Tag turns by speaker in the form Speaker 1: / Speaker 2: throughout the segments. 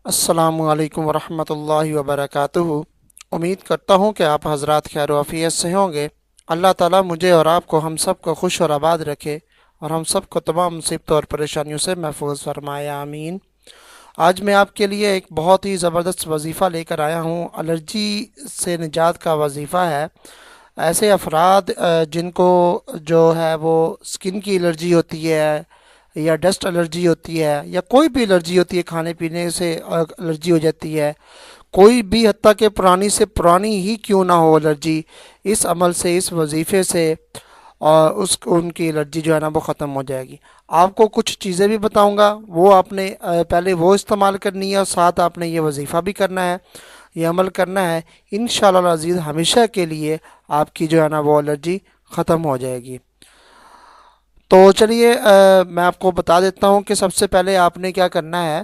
Speaker 1: السلام علیکم ورحمۃ اللہ وبرکاتہ۔ امید کرتا ہوں کہ آپ حضرات خیر و عافیت سے ہوں گے۔ اللہ تعالیٰ مجھے اور آپ کو ہم سب کو خوش اور آباد رکھے اور ہم سب کو تمام مصیبتوں اور پریشانیوں سے محفوظ فرمائے، آمین۔ آج میں آپ کے لیے ایک بہت ہی زبردست وظیفہ لے کر آیا ہوں، الرجی سے نجات کا وظیفہ ہے۔ ایسے افراد جن کو جو ہے وہ اسکن کی الرجی ہوتی ہے یا ڈسٹ الرجی ہوتی ہے یا کوئی بھی الرجی ہوتی ہے، کھانے پینے سے الرجی ہو جاتی ہے، کوئی بھی، حتیٰ کہ پرانی سے پرانی ہی کیوں نہ ہو الرجی، اس عمل سے، اس وظیفے سے اور ان کی الرجی جو ہے نا وہ ختم ہو جائے گی۔ آپ کو کچھ چیزیں بھی بتاؤں گا، وہ آپ نے پہلے وہ استعمال کرنی ہے اور ساتھ آپ نے یہ وظیفہ بھی کرنا ہے، یہ عمل کرنا ہے۔ انشاءاللہ العزیز ہمیشہ کے لیے آپ کی جو ہے نا وہ الرجی ختم ہو جائے گی۔ تو چلیے میں آپ کو بتا دیتا ہوں کہ سب سے پہلے آپ نے کیا کرنا ہے۔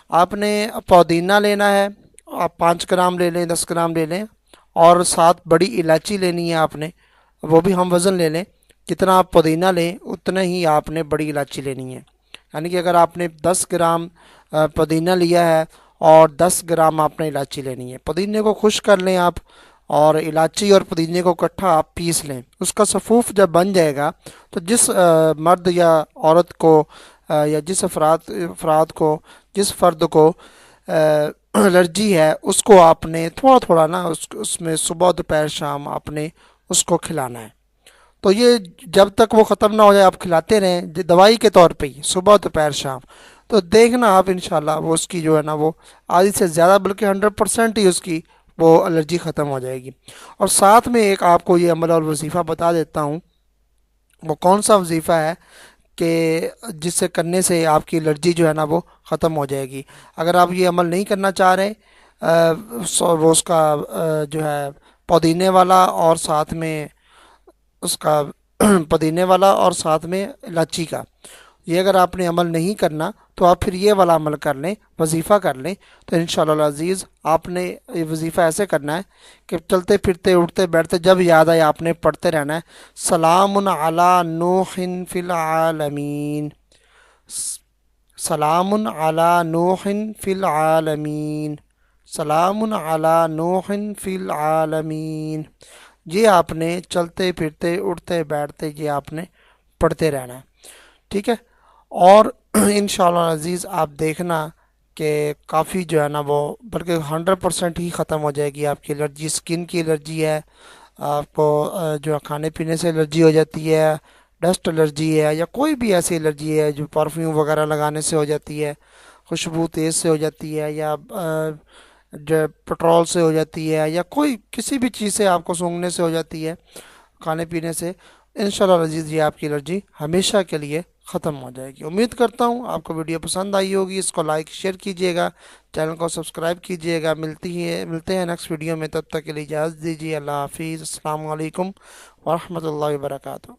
Speaker 1: آپ نے پودینہ لینا ہے، آپ 5 گرام لے لیں، 10 گرام لے لیں، اور ساتھ بڑی الائچی لینی ہے آپ نے، وہ بھی ہم وزن لے لیں۔ جتنا آپ پودینہ لیں اتنا ہی آپ نے بڑی الائچی لینی ہے، یعنی کہ اگر آپ نے 10 گرام پودینہ لیا ہے اور 10 گرام آپ نے الائچی لینی ہے، پودینے کو خشک کر لیں آپ، اور الائچی اور پودینے کو اکٹھا آپ پیس لیں۔ اس کا سفوف جب بن جائے گا تو جس مرد یا عورت کو یا جس افراد کو، جس فرد کو الرجی ہے، اس کو آپ نے تھوڑا تھوڑا نا اس میں صبح دوپہر شام آپ نے اس کو کھلانا ہے۔ تو یہ جب تک وہ ختم نہ ہو جائے آپ کھلاتے رہیں، دوائی کے طور پہ ہی، صبح دوپہر شام۔ تو دیکھنا آپ انشاءاللہ وہ اس کی جو ہے نا وہ آدھی سے زیادہ بلکہ 100% ہی اس کی وہ الرجی ختم ہو جائے گی۔ اور ساتھ میں ایک آپ کو یہ عمل اور وظیفہ بتا دیتا ہوں، وہ کون سا وظیفہ ہے کہ جس سے کرنے سے آپ کی الرجی جو ہے نا وہ ختم ہو جائے گی۔ اگر آپ یہ عمل نہیں کرنا چاہ رہے، وہ اس کا جو ہے پودینے والا اور ساتھ میں اس کا پودینے والا اور ساتھ میں الائچی کا، یہ اگر آپ نے عمل نہیں کرنا تو آپ پھر یہ والا عمل کر لیں، وظیفہ کر لیں۔ تو انشاءاللہ العزیز آپ نے یہ وظیفہ ایسے کرنا ہے کہ چلتے پھرتے اٹھتے بیٹھتے جب یاد آئے آپ نے پڑھتے رہنا ہے، سلام علی نوح فی العالمین، سلام علی نوح فی العالمین، سلام علی نوح فی العالمین۔ یہ آپ نے چلتے پھرتے اٹھتے بیٹھتے یہ آپ نے پڑھتے رہنا ہے، ٹھیک ہے۔ اور انشاءاللہ عزیز آپ دیکھنا کہ کافی جو ہے نا وہ بلکہ 100% ہی ختم ہو جائے گی آپ کی الرجی۔ اسکن کی الرجی ہے، آپ کو جو ہے کھانے پینے سے الرجی ہو جاتی ہے، ڈسٹ الرجی ہے، یا کوئی بھی ایسی الرجی ہے جو پرفیوم وغیرہ لگانے سے ہو جاتی ہے، خوشبو تیز سے ہو جاتی ہے، یا جو پٹرول سے ہو جاتی ہے، یا کوئی کسی بھی چیز سے آپ کو سونگھنے سے ہو جاتی ہے، کھانے پینے سے، انشاءاللہ عزیز یہ آپ کی الرجی ہمیشہ کے لیے ختم ہو جائے گی۔ امید کرتا ہوں آپ کو ویڈیو پسند آئی ہوگی، اس کو لائک شیئر کیجیے گا، چینل کو سبسکرائب کیجیے گا۔ ملتے ہیں نیکسٹ ویڈیو میں، تب تک کے لیے اجازت دیجیے، اللہ حافظ، السلام علیکم ورحمۃ اللہ وبرکاتہ۔